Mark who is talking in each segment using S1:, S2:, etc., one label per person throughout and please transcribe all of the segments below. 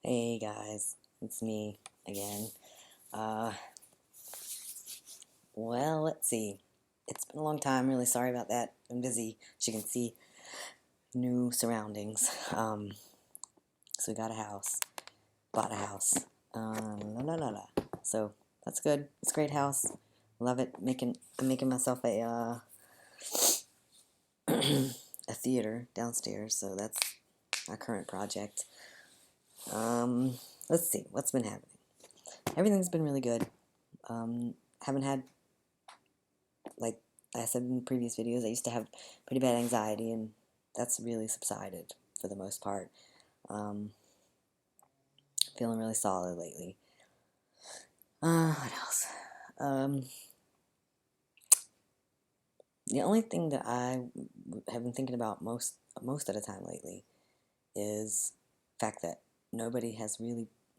S1: Hey guys, it's me again. Uh, well, let's see. It's been a long time, really sorry about that. I'm busy, as you can see, new surroundings. So we got a house, bought a house. La la la la. So that's good. It's a great house. Love it. I'm making myself a theater downstairs, so that's my current project. Let's see, what's been happening? Everything's been really good. Haven't had, like I said in previous videos, I used to have pretty bad anxiety, and that's really subsided for the most part. Um, Feeling really solid lately. What else? Um, the only thing that I have been thinking about most of the time lately is the fact that nobody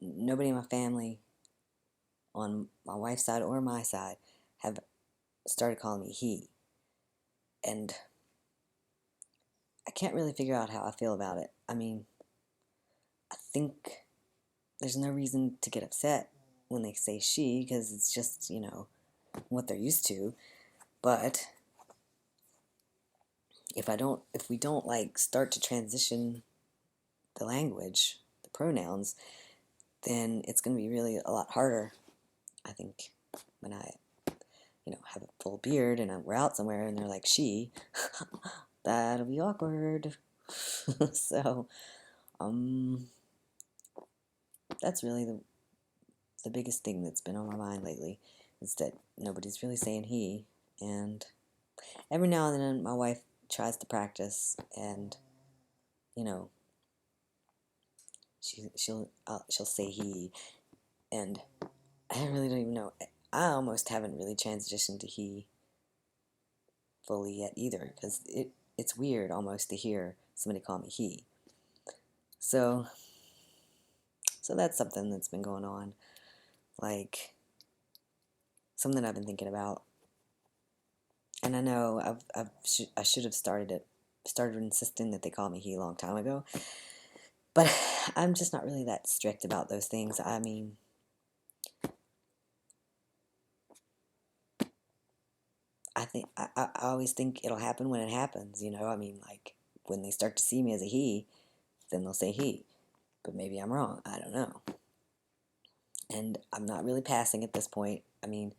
S1: in my family, on my wife's side or my side, have started calling me he, and I can't really figure out how I feel about it. I mean, I think there's no reason to get upset when they say she, because it's just, what they're used to. But if we don't like start to transition the language, the pronouns, then it's going to be really a lot harder, I think, when I, have a full beard and we're out somewhere and they're like she, that'll be awkward. So, um, that's really the biggest thing that's been on my mind lately, is that nobody's really saying he, and every now and then my wife tries to practice, and you know she'll say he, and I really don't even know. I almost haven't really transitioned to he fully yet either, because it's weird almost to hear somebody call me he. So that's something that's been going on, like something I've been thinking about. And I know I should have started insisting that they call me he a long time ago, but I'm just not really that strict about those things. I mean, I always think it'll happen when it happens. I mean, like when they start to see me as a he, then they'll say he. But maybe I'm wrong. I don't know. And I'm not really passing at this point. I mean,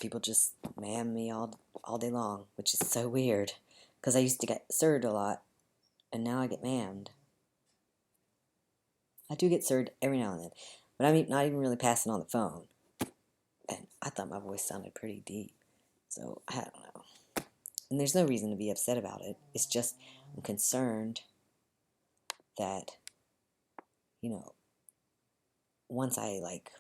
S1: people just ma'am me all day long, which is so weird, because I used to get sirred a lot, and now I get ma'amed. I do get sirred every now and then, but I'm not even really passing on the phone. And I thought my voice sounded pretty deep, so I don't know. And there's no reason to be upset about it. It's just I'm concerned that, you know, once I like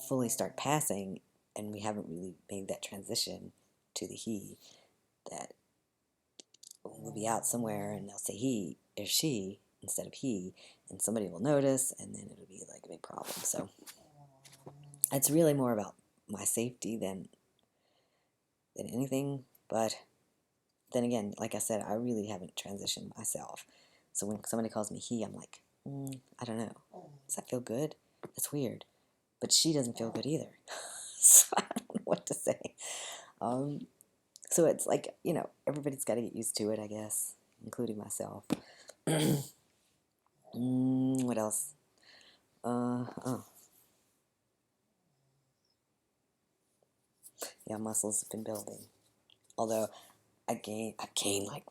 S1: fully start passing and we haven't really made that transition to the he, that we'll be out somewhere and they'll say he or she instead of he, and somebody will notice, and then it'll be like a big problem. So it's really more about my safety than anything. But then again, like I said, I really haven't transitioned myself. So when somebody calls me he, I'm like, I don't know. Does that feel good? That's weird. But she doesn't feel good either. So I don't know what to say. Um, so it's like, everybody's got to get used to it, I guess, including myself. What else? Oh, yeah, muscles have been building. Although I've gained like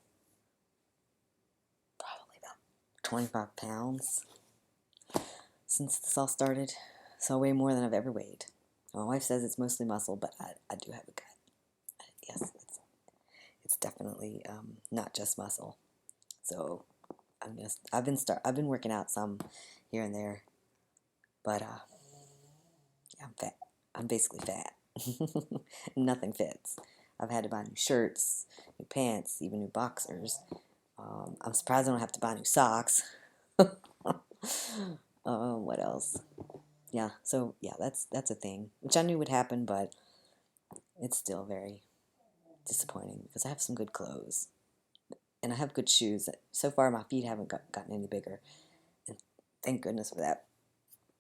S1: probably about 25 pounds since this all started. So way more than I've ever weighed. My wife says it's mostly muscle, but I do have a gut. Yes, it's definitely not just muscle. So I've been working out some here and there, but yeah, I'm fat. I'm basically fat. Nothing fits. I've had to buy new shirts, new pants, even new boxers. I'm surprised I don't have to buy new socks. What else? Yeah, so yeah, that's a thing, which I knew would happen, but it's still very disappointing because I have some good clothes and I have good shoes. So far, my feet haven't gotten any bigger, and Thank goodness for that,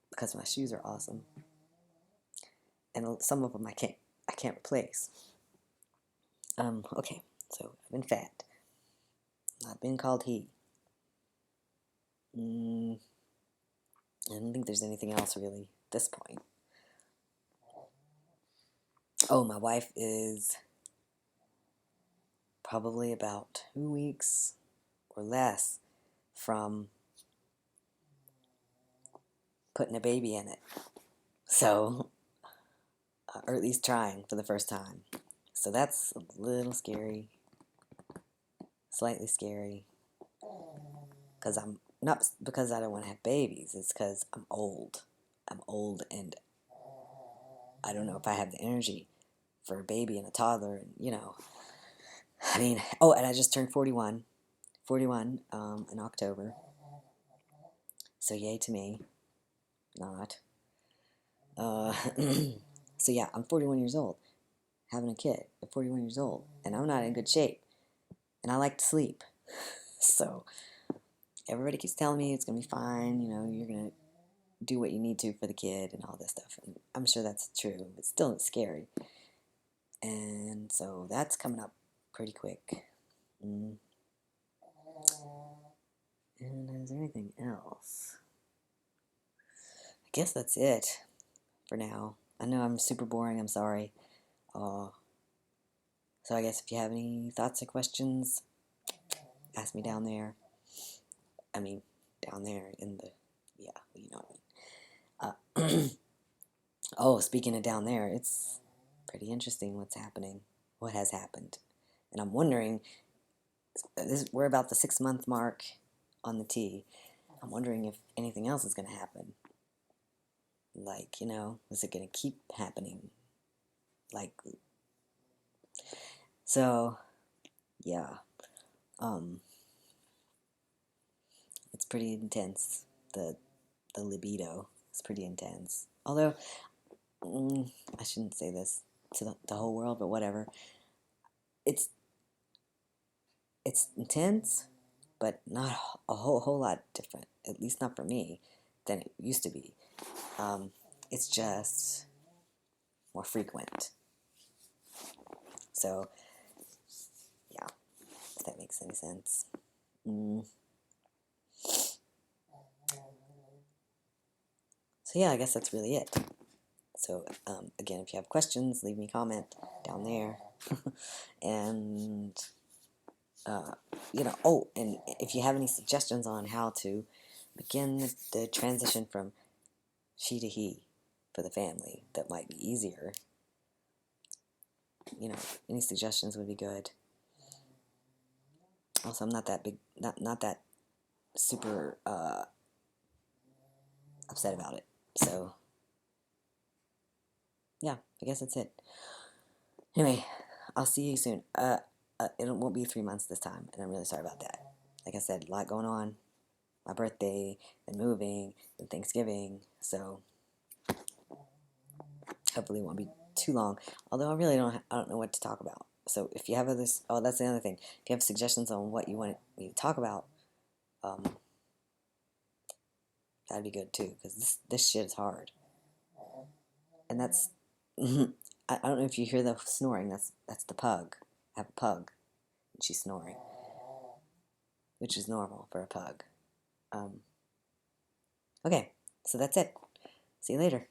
S1: because my shoes are awesome, and some of them I can't replace. Okay, so I've been fat. I've been called he. I don't think there's anything else really at this point. Oh, my wife is probably about 2 weeks or less from putting a baby in it. So, or at least trying for the first time. So that's a little scary, slightly scary, because I'm not because I don't want to have babies. It's because I'm old. I'm old, and I don't know if I have the energy for a baby and a toddler. And I mean, oh, and I just turned 41 in October. So yay to me. Not. So yeah, I'm 41 years old, having a kid at 41 years old, and I'm not in good shape, and I like to sleep. So everybody keeps telling me it's gonna be fine. You're gonna do what you need to for the kid and all this stuff. And I'm sure that's true, but still it's scary. And so that's coming up pretty quick. And is there anything else? I guess that's it for now. I know I'm super boring. I'm sorry. So I guess if you have any thoughts or questions, ask me down there. I mean, down there in the, yeah, you know what I mean. Oh, speaking of down there, it's pretty interesting what's happening, what has happened. And I'm wondering, we're about the 6-month mark on the T. I'm wondering if anything else is going to happen. Like, is it going to keep happening? Like, so, yeah. It's pretty intense. The libido is pretty intense. Although, I shouldn't say this to the whole world, but whatever. It's intense, but not a whole lot different. At least not for me than it used to be. It's just more frequent. So, yeah, if that makes any sense. So yeah, I guess that's really it. So again, if you have questions, leave me a comment down there. And oh, and if you have any suggestions on how to begin the transition from she to he for the family that might be easier, any suggestions would be good. Also, I'm not that big, not that super upset about it. So yeah, I guess that's it. Anyway, I'll see you soon. It won't be 3 months this time, and I'm really sorry about that. Like I said, a lot going on. My birthday, and moving, and Thanksgiving, so hopefully it won't be too long. Although I don't know what to talk about. So if you have others, oh, that's the other thing. If you have suggestions on what you want me to talk about, that'd be good too, because this shit is hard. And that's, I don't know if you hear the snoring. That's the pug. I have a pug, and she's snoring, which is normal for a pug. Okay, so that's it. See you later.